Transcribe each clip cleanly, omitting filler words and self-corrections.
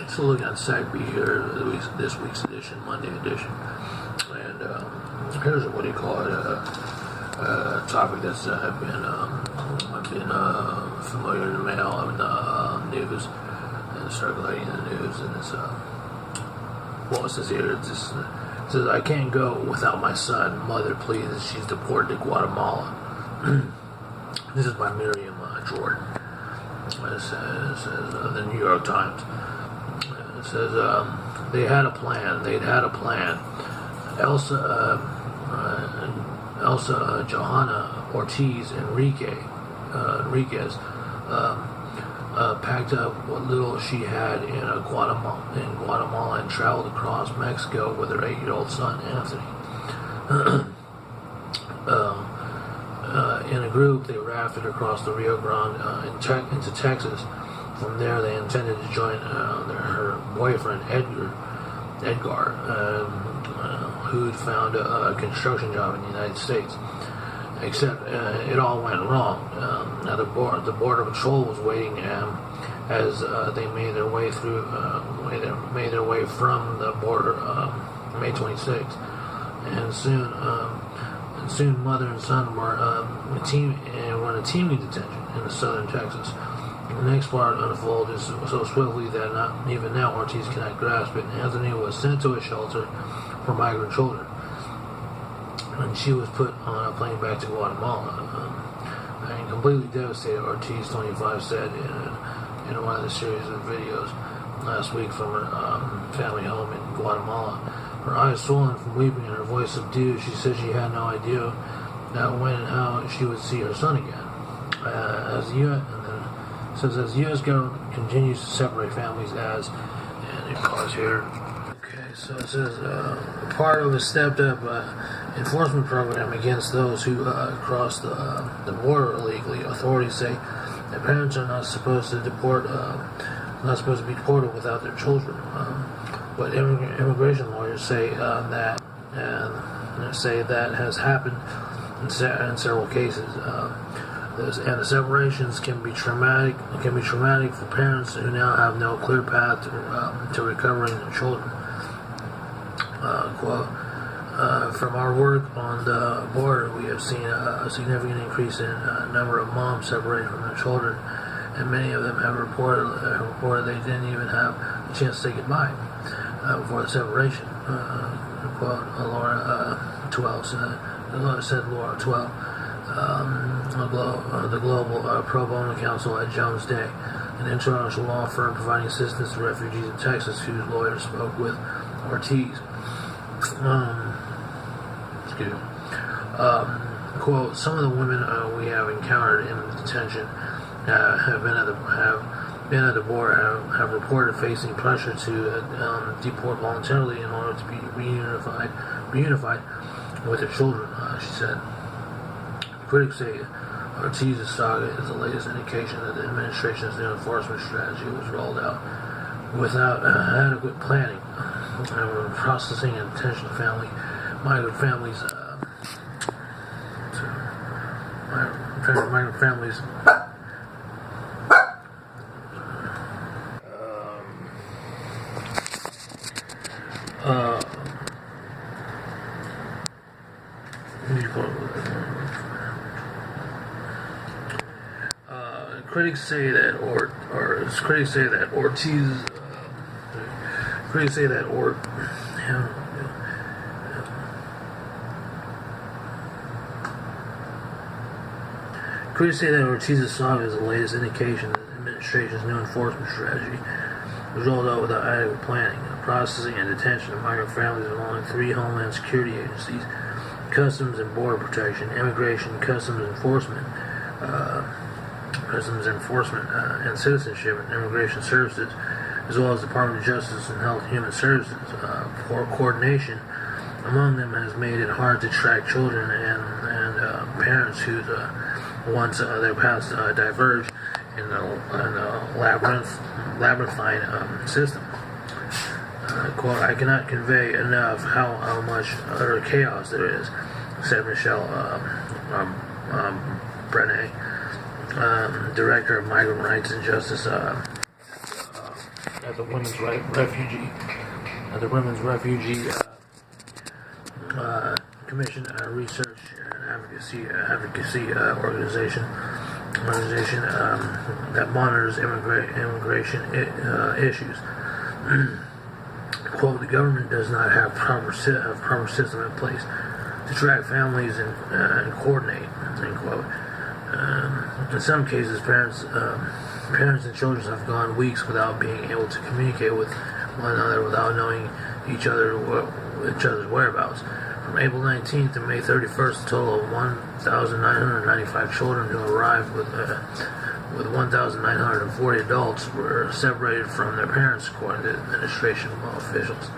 So looking at SACB here, this week's edition, Monday edition, and here's a, what do you call it, a topic that's I've been familiar in the mail, in the news, and circulating in the news, and it's well, it says here, it says, I can't go without my son. Mother pleads. She's deported to Guatemala. This is by Miriam Jordan. It says the New York Times. It says they had a plan. They'd had a plan. Elsa Johanna Ortiz Enriquez packed up what little she had in Guatemala and traveled across Mexico with her 8-year-old son Anthony. In a group, they rafted across the Rio Grande into Texas. From there, they intended to join her boyfriend Edgar, who'd found a construction job in the United States. Except it all went wrong. Now the border patrol was waiting as they made their way through, made their way from the border May 26th, and soon mother and son were on a teaming detention in southern Texas. The next part unfolded so swiftly that not even now Ortiz cannot grasp it. Anthony was sent to a shelter for migrant children, and she was put on a plane back to Guatemala. And completely devastated, Ortiz, 25, said in one of the series of videos last week from her family home in Guatemala. Her eyes swollen from weeping and her voice subdued, she said she had no idea that when and how she would see her son again. As the U.S. government continues to separate families and it goes here. Okay, so it says part of a stepped-up enforcement program against those who cross the border illegally. Authorities say that parents are not supposed to be deported without their children. But immigration lawyers say that has happened in several cases. And the separations can be traumatic. Can be traumatic for parents who now have no clear path to recovering their children. Quote, from our work on the border, we have seen a significant increase in number of moms separated from their children, and many of them have reported they didn't even have a chance to say goodbye before the separation. Quote, Laura 12 said Laura 12. The Global Pro Bono Council at Jones Day, an international law firm providing assistance to refugees in Texas, whose lawyers spoke with Ortiz. Quote, some of the women we have encountered in detention have been at the border have reported facing pressure to deport voluntarily in order to be reunified with their children, she said. Critics say Ortiz's saga is the latest indication that the administration's new enforcement strategy was rolled out without adequate planning and processing and detention of migrant families. Migrant families. Critics say that Ortiz's saga is the latest indication that the administration's new enforcement strategy was rolled out without adequate planning, processing, and detention of migrant families involving 3 Homeland Security agencies: Customs and Border Protection, Immigration, Customs Enforcement, and Citizenship and Immigration Services, as well as Department of Justice and Health and Human Services. Poor coordination among them has made it hard to track children and parents whose their paths diverge in a labyrinthine system. Quote, I cannot convey enough how much utter chaos there is, said Michelle Brené, Director of Migrant Rights and Justice at at the Women's Refugee Commission Research and Advocacy organization that monitors immigration issues. Quote, the government does not have proper system in place to track families and coordinate, end quote. In some cases, parents and children have gone weeks without being able to communicate with one another without knowing each other's whereabouts. From April 19th to May 31st, a total of 1,995 children who arrived with 1,940 adults were separated from their parents, according to administration officials.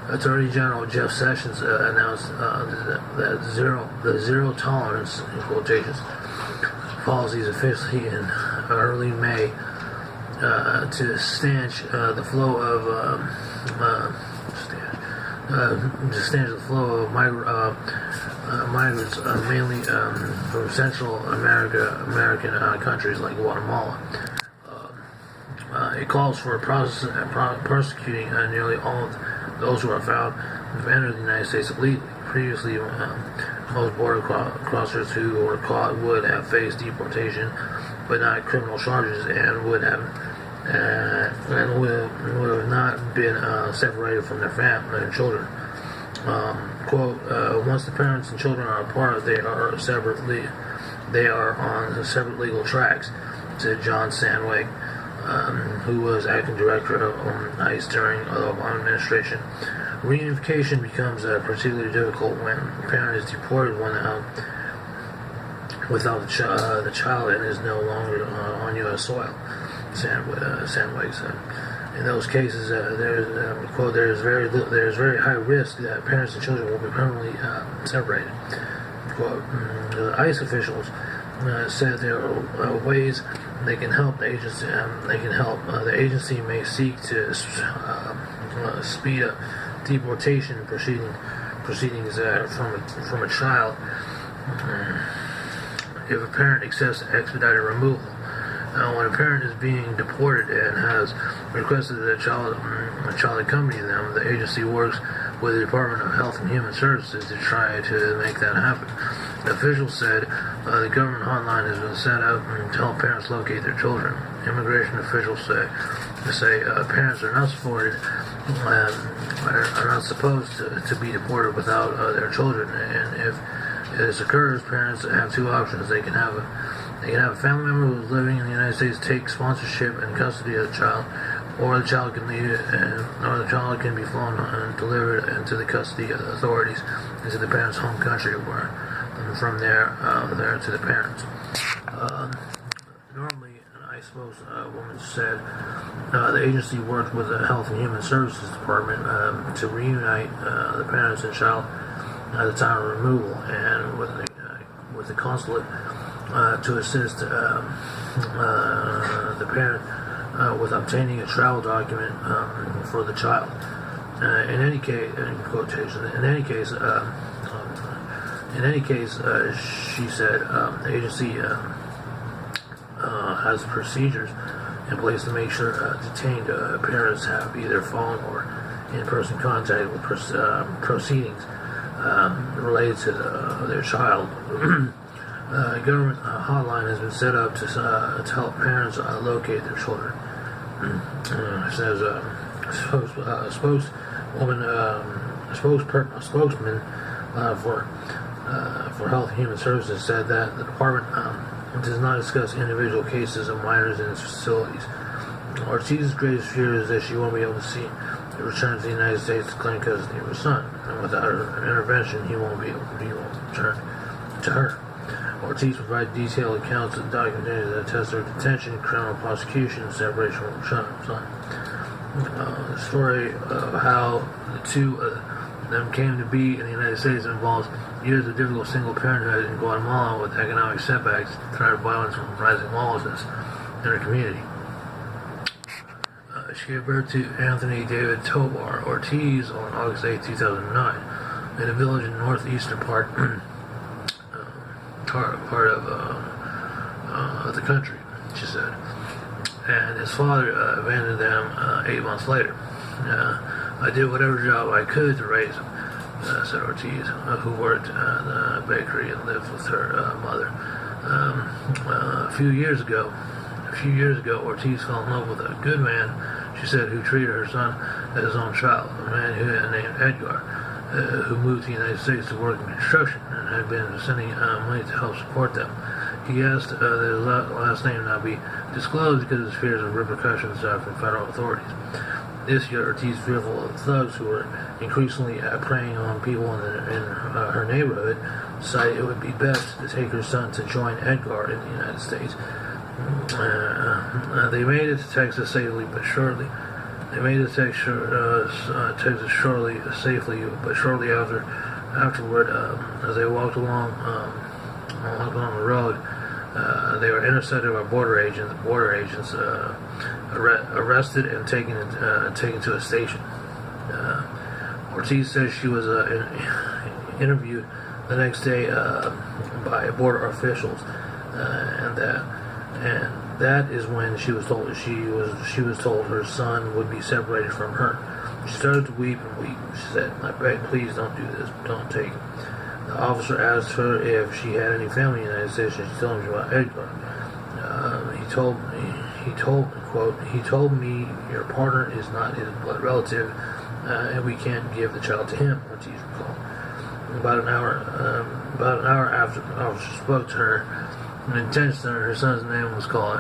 Attorney General Jeff Sessions announced that the zero tolerance, in quotations, policies officially in early May to stanch the flow of migrants, mainly from Central American countries like Guatemala. It calls for prosecuting nearly all of those who are found have entered the United States illegally. Previously, most border crossers who were caught would have faced deportation, but not criminal charges, and would have not been separated from their family and children. Quote, once the parents and children are apart, they are on separate legal tracks, said John Sandweg, who was acting director of ICE during the Obama administration. Reunification becomes particularly difficult when a parent is deported without the child and is no longer on U.S. soil, Sandweg said. In those cases, there is very high risk that parents and children will be permanently separated. Quote, the ICE officials said there are ways they can help the agency. The agency may seek to speed up deportation proceedings from a child if a parent accepts expedited removal. When a parent is being deported and has requested that a child accompany them, the agency works with the Department of Health and Human Services to try to make that happen. The official said the government hotline has been set up to help parents locate their children. Immigration officials say parents are not supposed to be deported without their children, and if this occurs, parents have two options. They can have a family member who is living in the United States take sponsorship and custody of the child, or the child can leave, or the child can be flown and delivered into the custody of the authorities into the parents' home country, where from there to the parents. Normally, an ICE spokeswoman said the agency worked with the Health and Human Services Department to reunite the parents and child at the time of removal, and with the consulate to assist the parent with obtaining a travel document for the child. In any case, she said the agency has procedures in place to make sure detained parents have either phone or in-person contact with proceedings related to their child. Government hotline has been set up to help parents locate their children. Says a spokesman for Health and Human Services said that the department does not discuss individual cases of minors in its facilities. Ortiz's greatest fear is that she won't be able to see the return to the United States to claim custody of her son, and without her intervention, he won't return to her. Ortiz provided detailed accounts and documentation that attest to her detention, criminal prosecution, and separation from her son. The story of how the two of them came to be in the United States involves years of difficult single parenthood in Guatemala with economic setbacks, threat of violence, and rising lawlessness in her community. She gave birth to Anthony David Tovar Ortiz on August 8, 2009, in a village in the northeastern part of the country, she said. And his father abandoned them 8 months later. I did whatever job I could to raise him, said Ortiz, who worked at the bakery and lived with her mother. A few years ago, Ortiz fell in love with a good man, she said, who treated her son as his own child, a man named Edgar, who moved to the United States to work in construction and had been sending money to help support them. He asked that his last name not be disclosed because of fears of repercussions from federal authorities. This year, Ortiz, fearful of thugs who were increasingly preying on people in her neighborhood, decided it would be best to take her son to join Edgar in the United States. They made it to Texas safely, but shortly. They made it to Texas safely, but shortly afterward, as they walked along the road, they were intercepted by border agents. The border agents arrested and taken to a station. Ortiz says she was interviewed the next day by border officials, and that is when she was told her son would be separated from her. She started to weep and weep. She said, "I beg, please don't do this. Don't take him." The officer asked her if she had any family in the United States, and she told him about Edgar. He told me your partner is not his blood relative, and we can't give the child to him," Ortiz recalled. About an hour after the officer spoke to her, an intense her son's name was called.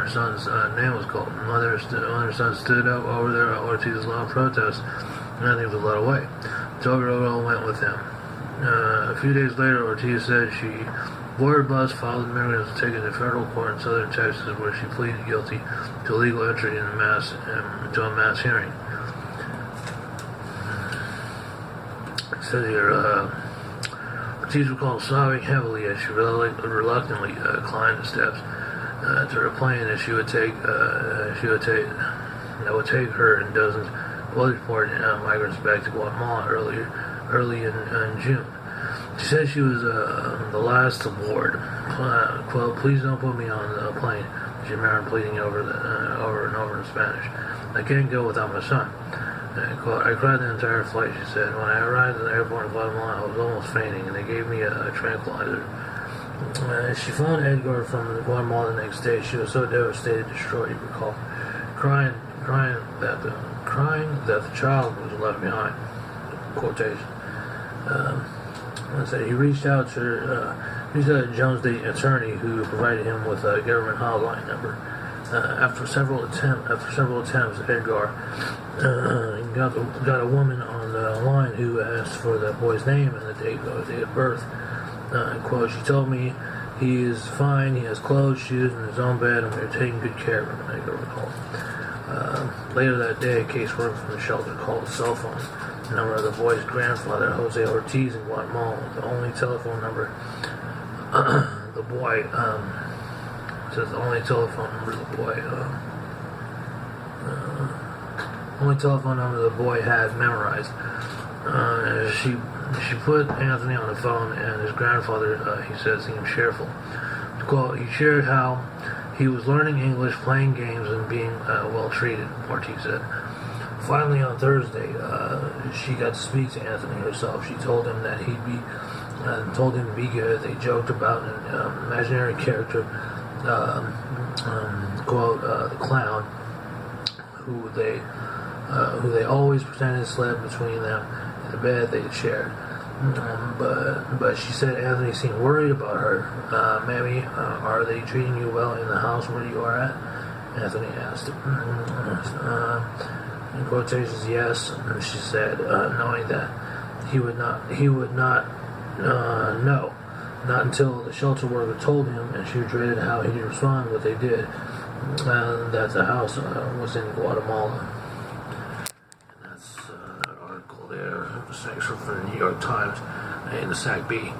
Mother and son stood up over there at Ortiz's long protest, and I think was led away. Toby went with them. A few days later, Ortiz said she boarded a bus, filed immigrants, and taken to federal court in southern Texas, where she pleaded guilty to illegal entry into a mass hearing. It says here, Ortiz recalled sobbing heavily as she reluctantly climbed the steps to her plane that would take her and dozens of other deported migrants back to Guatemala early in June. She said she was the last to board. Quote, "Please don't put me on the plane," she remembered pleading over and over in Spanish. "I can't go without my son." Quote, "I cried the entire flight," she said. "When I arrived at the airport in Guatemala, I was almost fainting, and they gave me a tranquilizer." She phoned Edgar from Guatemala the next day. She was so devastated, distraught, he recalled, crying that the child was left behind. Quotation. So he reached out to Jones, the attorney, who provided him with a government hotline number. After several attempts, Edgar got a woman on the line who asked for the boy's name and the date of birth. Quote, "She told me he is fine, he has clothes, shoes, in his own bed, and we are taking good care of him," Edgar recalled. Later that day, a caseworker from the shelter called the cell phone number of the boy's grandfather, Jose Ortiz, in Guatemala, the only telephone number the boy had memorized. She put Anthony on the phone, and his grandfather, he said, seemed cheerful. Quote, "He shared how he was learning English, playing games, and being well treated," Ortiz said. Finally, on Thursday, she got to speak to Anthony herself. She told him that told him to be good. They joked about an imaginary character, quote, the clown, who they always pretended slept between them in the bed they shared. But she said Anthony seemed worried about her. "Mammy, are they treating you well in the house where you are at?" Anthony asked. In quotations, "Yes," she said, knowing that he would not know. Not until the shelter worker told him, and she dreaded how he'd respond what they did, that the house was in Guatemala. And that's that article there, section from the New York Times and the SAC-B.